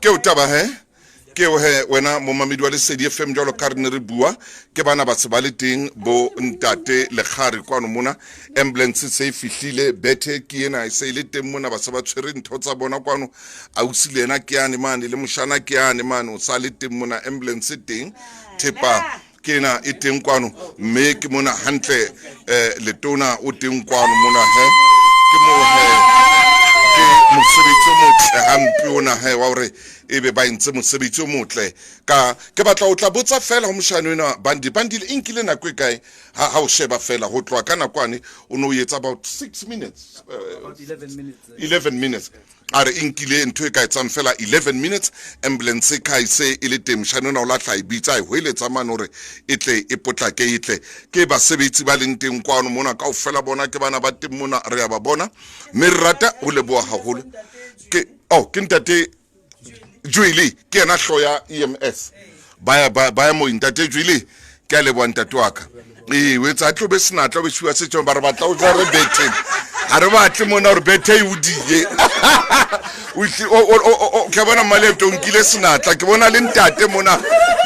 ke o taba ke o wena mo mamedi wa lesedi FM jalo ka re ne re bua ke bana ba se ba le teng bo ntate le khare kwano mona ambulance se fihlile bethe ke ena se ile teng mona ba se ba tshwere ntho tsa bona kwano a usilena ke ane mane le moshana ke ane mane o sa le teng mona ambulance teng thepa kena e teng kwano mme ke mona hantle le tona o teng kwano mona ke mo ke mosebetsi mo tlampi ona wa hore ebe ba ntse mosebetsi o motle ka ke batla o tla botsa fela ho moshano ena bandi le inkile na kwe kae ha o sheba fela ho tloa kana kwane o no yetsa about 6 minutes about 11 minutes are inkile ntwe ka etsang fela 11 minutes ambulance ka ise ile teng moshano ena o la tla ibitsa e hoeletsa mane hore etle e potlake itle ke ba sebetsi ba leng teng kwano mona ka o fela bona ke bana ba teng mona re ya ba bona mme re rata o leboa haholo ke ke ntate Julie ke ena hloya EMS baya mo ntate Julie ke le bua ntate wa ka wetsa tlo be snatla be shua se tshomba re batla o tla re beteng ha re batle mona re bethe e udile o ke bona maleto nkile snatla ke bona le ntate mona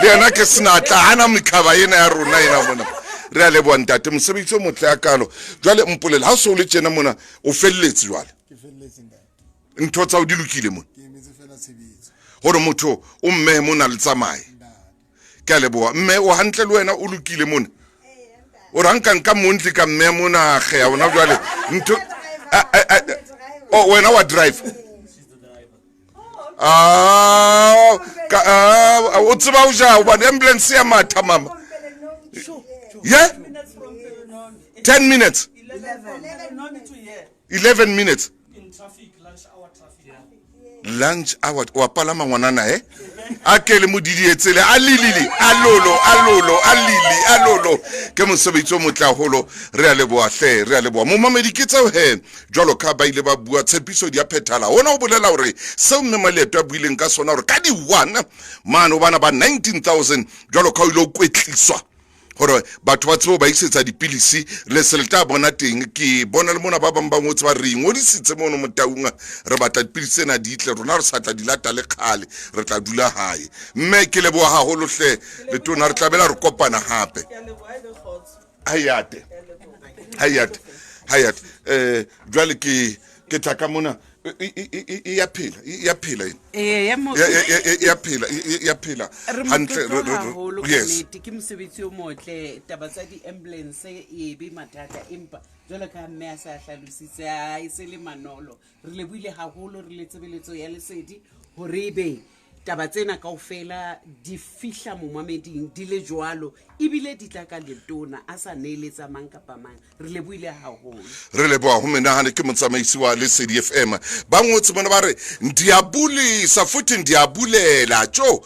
le yena ke snatla hana mikhaba ena ya rona ena mona re a le bua ntate mosebetsi o motle ya kalo jwale mpolela ha so le tjena mona o felletse jwale ke felletse ntho tsa o di lokile mona ke metse fela tshebetso gore motho o mme mona le tsamaye ke a leboa mme o hantle le wena o lokile mona o ranka nka montli ka mme mona ge ya bona jwale ntho wena wa drive o tseba o ja ba ambulance ya matha mama 10 minutes 11 minutes in traffic, lunch hour wa palama ngwanana akele modidi etsele alolo ke mosebetsi o motla holo re a leboa mo mamedi ke tseo jwalo ka ba ile ba bua tshepiso di a phethala ona o bolela hore se mme maleto a buileng ka sona hore ka di 1 mano bana ba 19000 jwalo ka o ile o kwetliswa hore batho ba tsebo ba isetsa dipilisi le selta bona teng ke bona le mona ba bang ba ngotse ba re ngodisitse mono motaung re batla dipilisi na di itle rona re sa tla dilata le khale re tla dula hae mme ke leboa haholo hle le tona re tlabela re kopana hape hayate jwale ke taka mona ya phela hantle yes ke mosebetsi o motle taba tsa di ambulance e be mathata empa jwale ka mme a sa hlalositse a ise le manolo re le buile haholo re le tsebeletso ya lesedi hore be taba tsena kaofela di fihla mo mameding di le jwalo ibile di tla ka letona a sa neeletsa mang kapa mang re le buile haholo re le boa ho menahane ke motsamaisi wa lesedi FM ba ngotse bona ba re ndiabulisa futhi ndiabulela tjo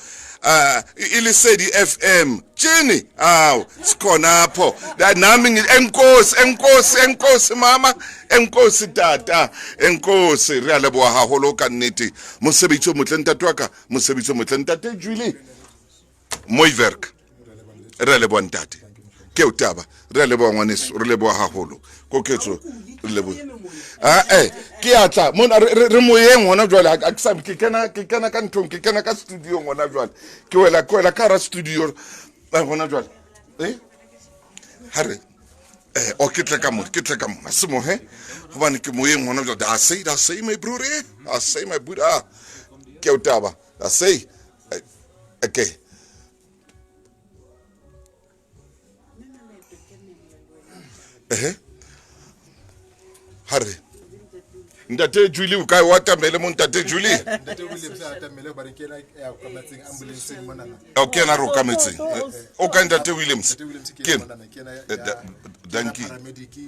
ilesedi FM tjeni sikhona apho nami enkosi mama enkosi tata enkosi re a leboa haholo ka nnete mosebetsi o motle ntate wa ka mosebetsi o motle ntate Julie moiverk re a leboa ntate ke o taba re a leboa ngwaneso re leboa haholo koketso re leboa ke atla mona re moyeng hona jwale a ke sabe ke kena ka nthong ke kena ka studio hona jwale ke wela ka ra studio hona jwale hare o ke tle ka mo se mo hobane ke moyeng hona jwale I say my brother I say my buddha ke o taba I say okay hare ntate Julie o ka watamele mo ntate Julie ntate o le tsa atamele ba re kena ya ka matseng ambulance mona o kena ro ka metseng o ka ntate Williams ke danki paramedic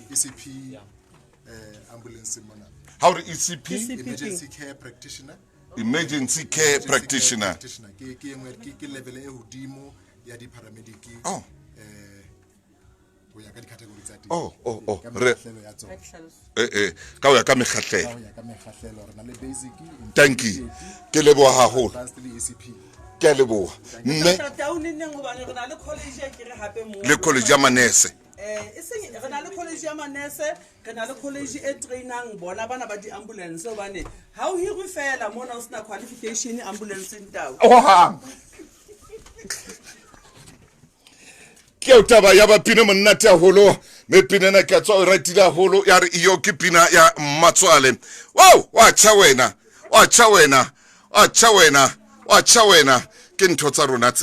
ECP ambulance mona how the ECP emergency care practitioner ke level e hodimo ya di paramedic o ya ka di category tsa re ka o ya ka mekgahlelo re na le basic danki ke leboa haholo ke leboa mme le college ya manese re na le college ya manese re na le college e trainang bona bana ba di-ambulance obane ha o hirwe fela mona o sena qualification ambulance ntao ke o taba ya bapina monate haholo me pinana ka tswa o ratile haholo ya re iyo ke pina ya Mmatswale. Wow, wa cha wena ke ntho tsa rona tse